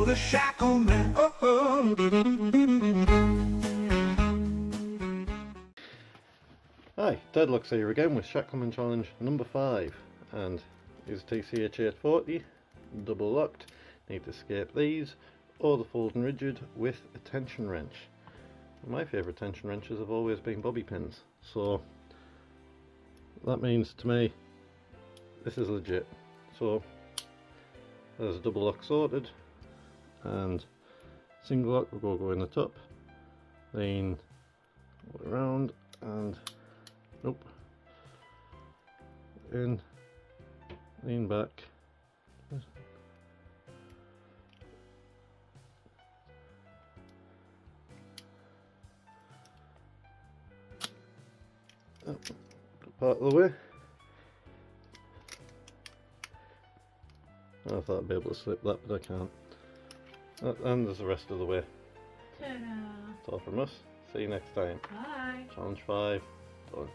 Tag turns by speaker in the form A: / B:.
A: the shackle man. Oh, oh.
B: Hi, Deadlocks here again with Shackleman Challenge number 5, and here's TCH 840, double locked. Need to escape these or the folding rigid with a tension wrench. My favourite tension wrenches have always been bobby pins, so that means to me this is legit. So there's a double lock sorted, and single lock will go in the top, then go around and nope, in, lean back, up, part of the way. I thought I'd be able to slip that, but I can't. And there's the rest of the way.
C: Ta-da!
B: That's all from us. See you next time.
C: Bye!
B: Challenge 5 done.